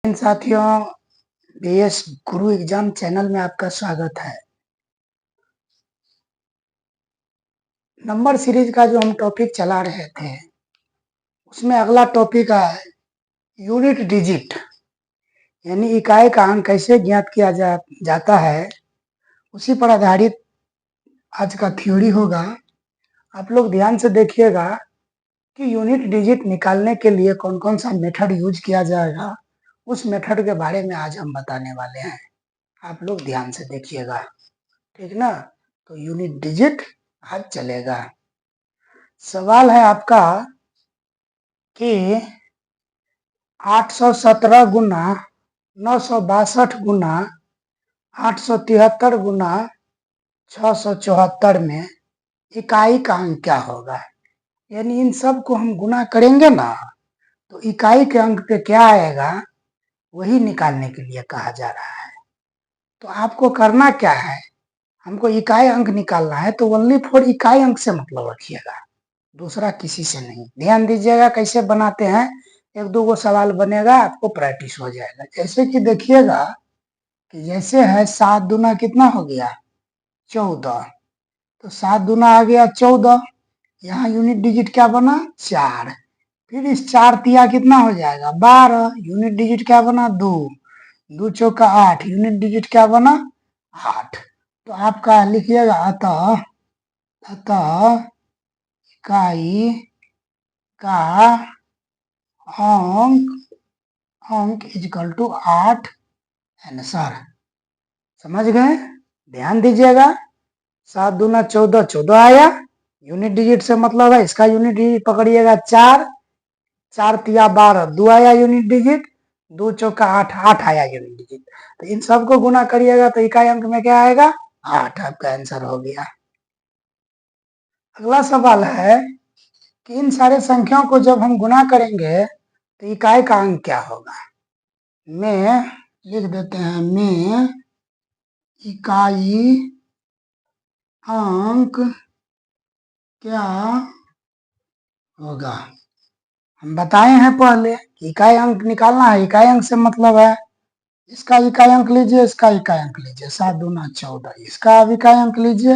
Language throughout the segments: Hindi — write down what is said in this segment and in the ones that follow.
साथियों, बीएस गुरु एग्जाम चैनल में आपका स्वागत है। नंबर सीरीज का जो हम टॉपिक चला रहे थे उसमें अगला टॉपिक है यूनिट डिजिट, यानी इकाई का अंक कैसे ज्ञात किया जाता है, उसी पर आधारित आज का थ्योरी होगा। आप लोग ध्यान से देखिएगा कि यूनिट डिजिट निकालने के लिए कौन कौन सा मेथड यूज किया जाएगा, उस मेथड के बारे में आज हम बताने वाले हैं। आप लोग ध्यान से देखिएगा, ठीक ना। तो यूनिट डिजिट आज चलेगा। सवाल है आपका कि 817 गुना 962 गुना 873 गुना 674 में इकाई का अंक क्या होगा। यानी इन सब को हम गुना करेंगे ना, तो इकाई के अंक पे क्या आएगा वही निकालने के लिए कहा जा रहा है। तो आपको करना क्या है, हमको इकाई अंक निकालना है, तो ओनली फॉर इकाई अंक से मतलब रखिएगा, दूसरा किसी से नहीं। ध्यान दीजिएगा कैसे बनाते हैं, एक दो गो सवाल बनेगा, आपको प्रैक्टिस हो जाएगा। जैसे कि देखिएगा कि जैसे है 7 दूना कितना हो गया 14, तो 7 दूना आ गया 14। यहाँ यूनिट डिजिट क्या बना 4, फिर इस 4 तिया कितना हो जाएगा 12, यूनिट डिजिट क्या बना 2, 2 चौका 8, यूनिट डिजिट क्या बना 8। तो आपका लिखिएगा अतः इकाई का अंक इक्वल टू 8 आंसर। समझ गए, ध्यान दीजिएगा। 7 दूना 14, 14 आया, यूनिट डिजिट से मतलब है, इसका यूनिट डिजिट पकड़िएगा 4, 4 तिया 12, 2 आया यूनिट डिजिट, 2 चौका 8, 8 आया यूनिट डिजिट। तो इन सबको गुना करिएगा तो इकाई अंक में क्या आएगा 8, आपका आंसर हो गया। अगला सवाल है कि इन सारे संख्याओं को जब हम गुना करेंगे तो इकाई का अंक क्या होगा। में लिख देते हैं, में इकाई अंक क्या होगा। हम बताए हैं पहले कि इकाई अंक निकालना है, इकाई अंक से मतलब है इसका इकाई अंक लीजिए, इसका इकाई अंक लीजिए, 7 दूना 14, इसका अब इकाई अंक लीजिए,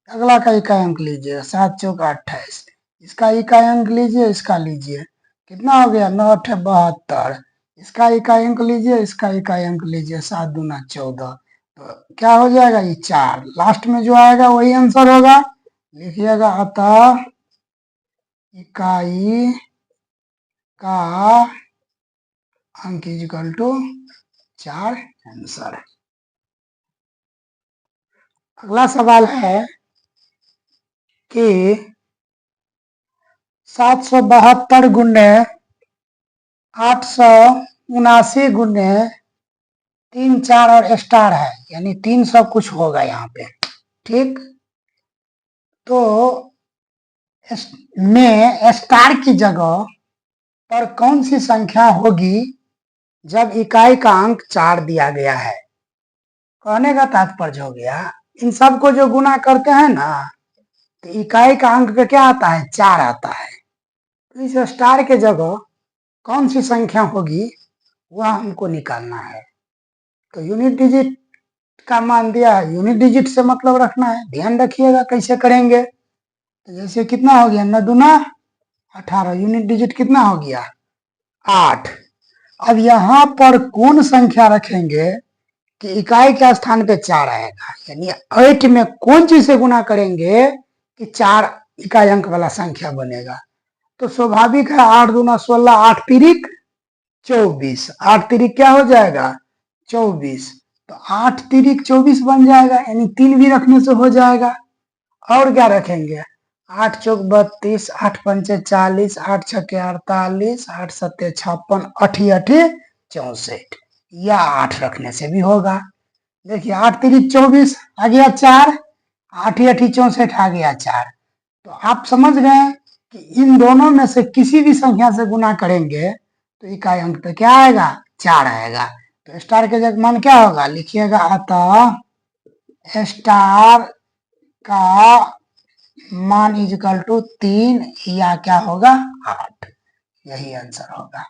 अगला का इकाई अंक लीजिए, 7 चौका 28, इसका इकाई अंक लीजिए, इसका लीजिए, कितना हो गया 9 8 72, इसका इकाई अंक लीजिए, इसका इकाई अंक लीजिए, 7 दूना 14, तो क्या हो जाएगा ये 4, लास्ट में जो आएगा वही आंसर होगा। लिखिएगा अतः इकाई का अंक इक्वल टू 4 आंसर। अगला सवाल है कि 772 गुने 879 गुने 3 4 और स्टार है, यानी 300 कुछ होगा यहाँ पे, ठीक। तो में स्टार की जगह पर कौन सी संख्या होगी जब इकाई का अंक 4 दिया गया है। कहने का तात्पर्य हो गया, इन सब को जो गुना करते हैं ना, तो इकाई का अंक पे क्या आता है 4 आता है। तो इस स्टार के जगह कौन सी संख्या होगी वह हमको निकालना है। तो यूनिट डिजिट का मान दिया है, यूनिट डिजिट से मतलब रखना है। ध्यान रखिएगा कैसे करेंगे। तो जैसे कितना हो गया 9 दूना 18, यूनिट डिजिट कितना हो गया 8। अब यहाँ पर कौन संख्या रखेंगे कि इकाई के स्थान पे 4 आएगा, यानी 8 में कौन चीज से गुना करेंगे कि 4 इकाई अंक वाला संख्या बनेगा। तो स्वाभाविक है 8 दूना 16, 8 तिरिक 24, 8 तिरिक क्या हो जाएगा 24, तो 8 तिरिक 24 बन जाएगा, यानी 3 भी रखने से हो जाएगा। और क्या रखेंगे 8 चौक 32, 8 पंचे 40, 8 छके 48, 8 सत्ते 56, 8 8 64, या 8 रखने से भी होगा। देखिए 8 तिरिक 24 आ गया 4, 8 8 64 आ गया 4। तो आप समझ गए कि इन दोनों में से किसी भी संख्या से गुना करेंगे तो इकाई अंक पे क्या आएगा 4 आएगा। तो स्टार के जगह मान क्या होगा, लिखिएगा अतः स्टार का मान इक्वल टू 3 या क्या होगा 8, यही आंसर होगा।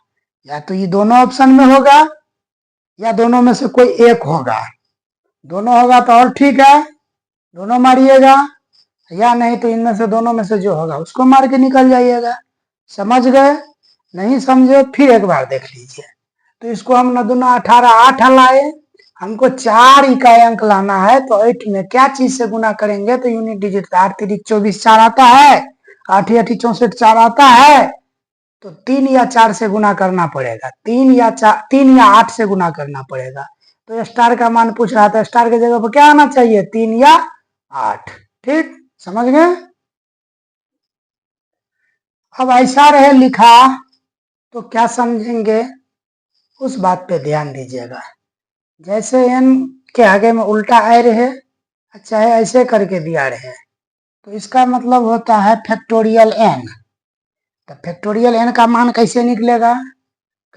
या तो ये दोनों ऑप्शन में होगा या दोनों में से कोई एक होगा? दोनों होगा तो और ठीक है, दोनों मारिएगा, या नहीं तो इनमें से दोनों में से जो होगा उसको मार के निकल जाइएगा। समझ गए? नहीं समझे फिर एक बार देख लीजिए। तो इसको हम 9 दूना 18 8 लाए, हमको 4 इकाई अंक लाना है, तो 8 में क्या चीज से गुना करेंगे तो यूनिट डिजिट 8 3 24 4 आता है, 8 8 64 4 आता है, तो 3 या 4 से गुना करना पड़ेगा, 3 या 8 से गुना करना पड़ेगा। तो स्टार का मान पूछ रहा था, स्टार की जगह पर क्या आना चाहिए? 3 या 8। ठीक, समझ गए? अब ऐसा रहे लिखा तो क्या समझेंगे उस बात पे ध्यान दीजिएगा। जैसे n के आगे में उल्टा आ रहे, चाहे ऐसे करके दिया रहे, तो इसका मतलब होता है फैक्टोरियल n। तो फैक्टोरियल n का मान कैसे निकलेगा?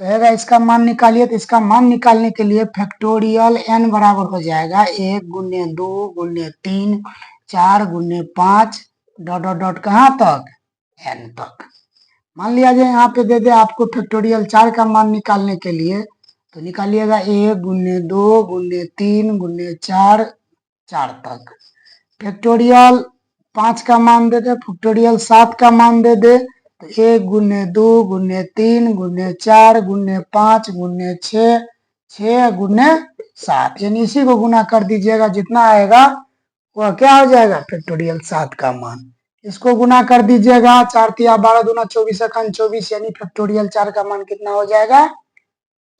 कहेगा इसका मान निकालिए, तो इसका मान निकालने के लिए फैक्टोरियल n बराबर हो जाएगा 1 गुने 2 गुने 3 4 गुने 5 डॉट डॉट डॉट कहाँ तक? n तक। मान लिया जाए यहाँ पे दे दे आपको फैक्टोरियल 4 का मान निकालने के लिए, तो निकालिएगा 1 गुने 2 गुने 3 गुने 4 4 तक। फैक्टोरियल 5 का मान दे दे, फैक्टोरियल 7 का मान दे दे, तो 1 गुने 2 गुने 3 गुने 4 गुने 5 गुने 6 6 गुने 7, यानी इसी को गुना कर दीजिएगा, जितना आएगा वह क्या हो जाएगा? फैक्टोरियल 7 का मान। इसको गुना कर दीजिएगा, 4 तिया 12 दूना 24 अखंड 24, यानी फैक्टोरियल 4 का मान कितना हो जाएगा?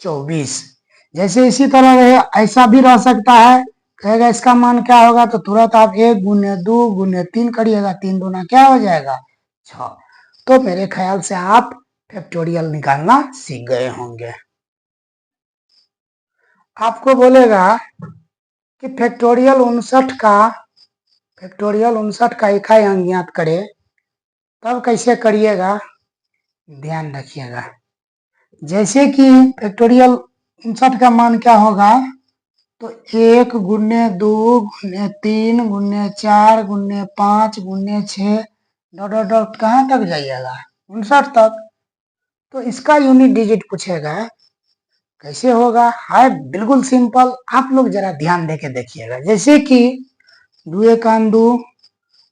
24। जैसे इसी तरह रहे ऐसा भी रह सकता है, कहेगा इसका मान क्या होगा, तो तुरंत आप 1 गुने 2 गुने 3 करिएगा, 3 दूना क्या हो जाएगा? 6। तो मेरे ख्याल से आप फैक्टोरियल निकालना सीख गए होंगे। आपको बोलेगा कि फैक्टोरियल 59 का इकाई अंक ज्ञात करे, तब कैसे करिएगा? ध्यान रखिएगा। जैसे कि फैक्टोरियल 59 का मान क्या होगा, तो 1 गुने 2 गुने 3 गुने 4 गुने 5 गुने 6 डॉट डॉट डॉट कहाँ तक जाइएगा? 59 तक। तो इसका यूनिट डिजिट पूछेगा, कैसे होगा? है बिल्कुल सिंपल, आप लोग जरा ध्यान देके देखिएगा। जैसे कि 2 1 2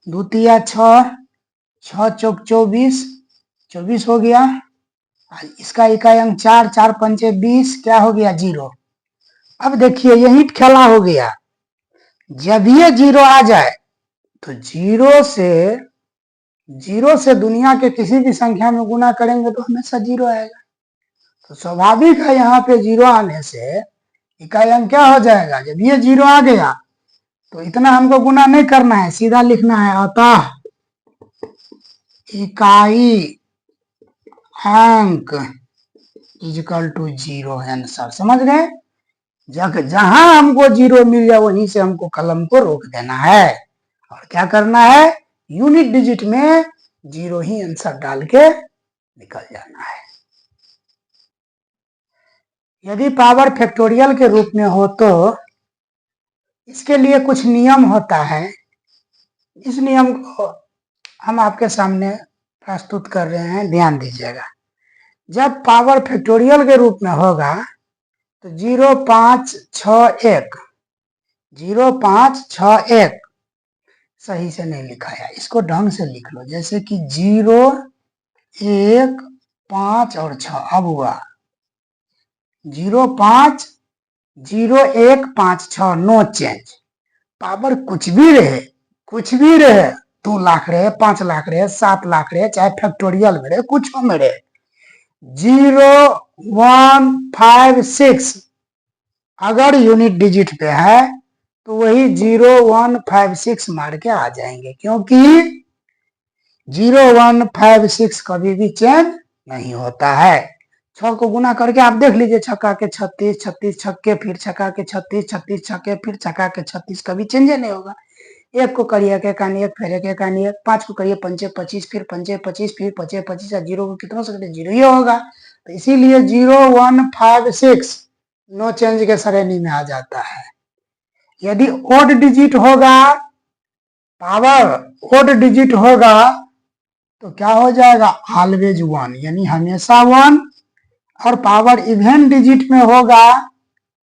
2 तिया 6 6 चौक 24 24 हो गया। इसका इकाई अंक 4 4 पंचे 20, क्या हो गया? 0। अब देखिए यही खेला हो गया, जब ये 0 आ जाए तो 0 से दुनिया के किसी भी संख्या में गुना करेंगे तो हमेशा 0 आएगा। तो स्वाभाविक है यहाँ पे 0 आने से इकाई अंक क्या हो जाएगा? जब ये 0 आ गया तो इतना हमको गुना नहीं करना है, सीधा लिखना है अतः इकाई अंक इक्वल टू 0 आंसर। समझ गए? जहां हमको 0 मिल जाए वहीं से हमको कलम को रोक देना है, और क्या करना है? यूनिट डिजिट में 0 ही आंसर डाल के निकल जाना है। यदि पावर फैक्टोरियल के रूप में हो तो इसके लिए कुछ नियम होता है। इस नियम को हम आपके सामने प्रस्तुत कर रहे हैं, ध्यान दीजिएगा। जब पावर फैक्टोरियल के रूप में होगा तो 0561 0561 सही से नहीं लिखा है, इसको ढंग से लिख लो। जैसे कि 0 1 5 और 6, अब हुआ 0 5 0 1 5 6, नो चेंज। पावर कुछ भी रहे 2 लाख रहे 5 लाख रहे 7 लाख रहे, चाहे फैक्टोरियल में रहे, कुछ में रहे, 0 1 5 6 अगर यूनिट डिजिट पे है तो वही 0 1 5 6 मार के आ जाएंगे, क्योंकि 0 1 5 6 कभी भी चेंज नहीं होता है। 6 को गुना करके आप देख लीजिए, छक्का के 36 36 छक्के फिर छक्का के 36 36 छक्के फिर छक्का के 36, कभी चेंज नहीं होगा। 1 को करिए के कानी 1 फिर एक कानी 1, 5 को करिए पंचे 25 फिर पंचे 25 फिर पंचे 25, 0 को कितना सकते 0 ही होगा। तो इसीलिए 0 1 5 6 नो चेंज के श्रेणी में आ जाता है। यदि ओड डिजिट होगा, पावर ओड डिजिट होगा, तो क्या हो जाएगा? ऑलवेज 1, यानी हमेशा 1। और पावर इवन डिजिट में होगा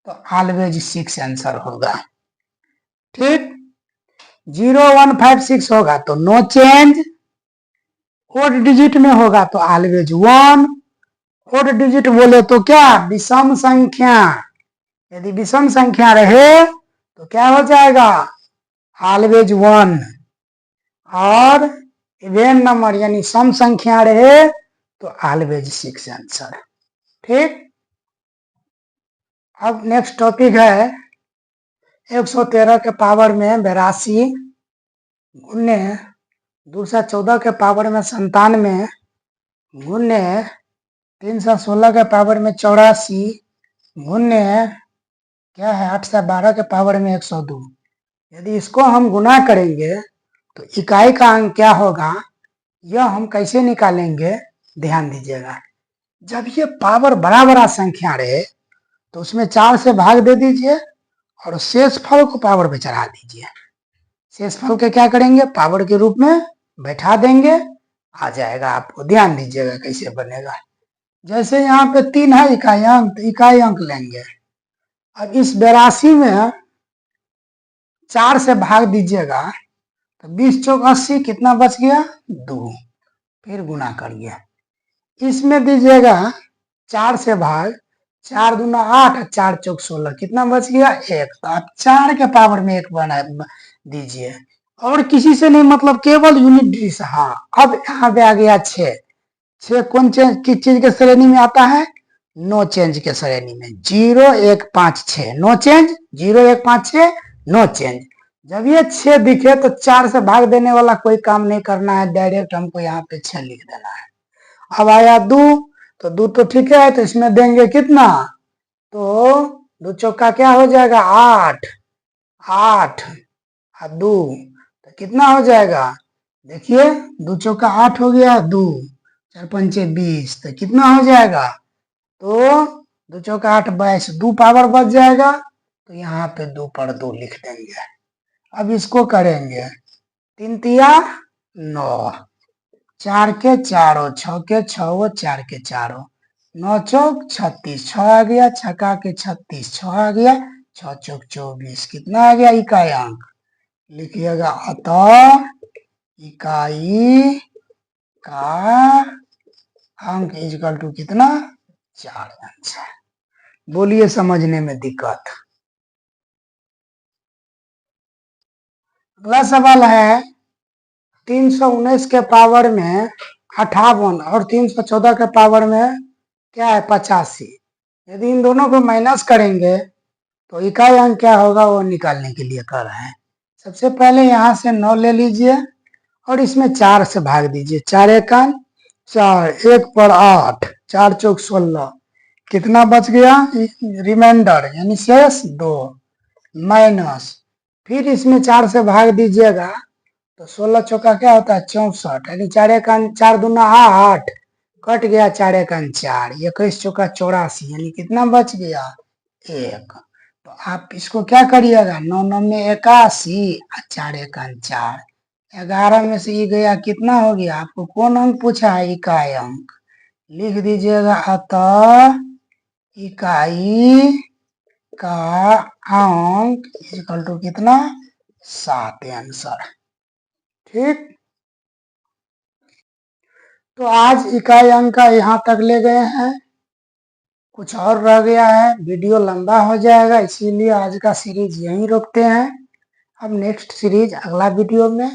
तो ऑलवेज 6 आंसर होगा। ठीक, 0156 होगा तो नो चेंज, ओड डिजिट में होगा तो ऑलवेज 1, ओड डिजिट बोले तो क्या, विषम संख्या, यदि विषम संख्या रहे तो क्या हो जाएगा, ऑलवेज 1, और इवन नंबर यानी सम संख्या रहे तो ऑलवेज 6 आंसर। ठीक, अब नेक्स्ट टॉपिक है 113 के पावर में 82 गुने 214 के पावर में 97 गुने 316 के पावर में 84 गुने क्या है 812 के पावर में 102। यदि इसको हम गुना करेंगे तो इकाई का अंक क्या होगा, यह हम कैसे निकालेंगे, ध्यान दीजिएगा। जब ये पावर बड़ा बड़ा संख्या रहे तो उसमें 4 से भाग दे दीजिए और शेष फल को पावर पे चढ़ा दीजिए। शेष फल के क्या करेंगे, पावर के रूप में बैठा देंगे, आ जाएगा। आपको ध्यान दीजिएगा कैसे बनेगा। जैसे यहाँ पे 3 है इकाई अंक, तो इकाई अंक लेंगे। अब इस 82 में 4 से भाग दीजिएगा तो 20 चौक 80, कितना बच गया, 2। फिर गुना करिए, इसमें दीजिएगा 4 से भाग, 4 दूना 8, 4 चौक 16, कितना बच गया, 1। तो आप 4 के पावर में 1 बना दीजिए, और किसी से नहीं, मतलब केवल यूनिट डिजिट। हाँ, अब यहाँ पे आ गया 6। 6 कौन चेंज किस चीज के श्रेणी में आता है, नो चेंज के श्रेणी में। 0 1 5 6 नो चेंज, 0 1 5 6 नो चेंज। जब ये 6 दिखे तो 4 से भाग देने वाला कोई काम नहीं करना है, डायरेक्ट हमको यहाँ पे 6 लिख देना है। अब आया 2, तो 2 तो ठीक है, तो इसमें देंगे कितना, तो 2 चौका क्या हो जाएगा, 8, 8 और 2 तो कितना हो जाएगा, देखिए 2 चौका 8 हो गया, 2 4 पंचे 20, तो कितना हो जाएगा, तो 2 चौका 8 22, 2 पावर बच जाएगा, तो यहाँ पे 2 पर 2 लिख देंगे। अब इसको करेंगे, 3 तिया 9, 4 के 4, 6 के 6, 4 के 4, 9 चौक 36, 6 आ गया, छक्का के 36, 6 आ गया, 6 चौक 24, कितना आ गया, इकाई अंक लिखिएगा। अतः इकाई का अंक इक्वल टू कितना, 4 आंसर। बोलिए समझने में दिक्कत। अगला सवाल है 319 के पावर में 58 और 314 के पावर में क्या है, 85। यदि इन दोनों को माइनस करेंगे तो इकाई अंक क्या होगा, वो निकालने के लिए कर रहे हैं। सबसे पहले यहाँ से 9 ले लीजिए और इसमें 4 से भाग दीजिए, 4 एकान 4, 1 पर 8, 4 चौक 16, कितना बच गया, रिमाइंडर यानी शेष 2, माइनस, फिर इसमें 4 से भाग दीजिएगा तो 16 चौका क्या होता है, 64, यानी 4 एकान 4 दूना 8, कट गया 4 एकान 4, 21 चौका 84, यानी कितना बच गया, 1। तो आप इसको क्या करिएगा, 9 9 में 81, 4 एकान 4, 11 में से ये गया, कितना हो गया, आपको कौन अंक पूछा है, इकाई अंक, लिख दीजिएगा। अतः इकाई का अंक इक्वल टू कितना, 7 आंसर। ठीक, तो आज इकाई अंक का यहाँ तक ले गए हैं, कुछ और रह गया है, वीडियो लंबा हो जाएगा, इसीलिए आज का सीरीज यहीं रोकते हैं। अब नेक्स्ट सीरीज अगला वीडियो में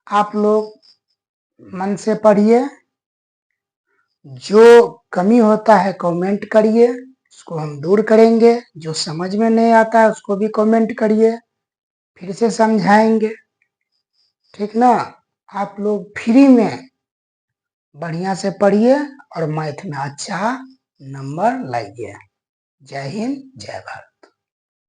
आप लोग मन से पढ़िए, जो कमी होता है कमेंट करिए, उसको हम दूर करेंगे, जो समझ में नहीं आता है उसको भी कमेंट करिए, फिर से समझाएंगे। ठीक ना, आप लोग फ्री में बढ़िया से पढ़िए और मैथ में अच्छा नंबर लाइए। जय हिंद, जय भारत।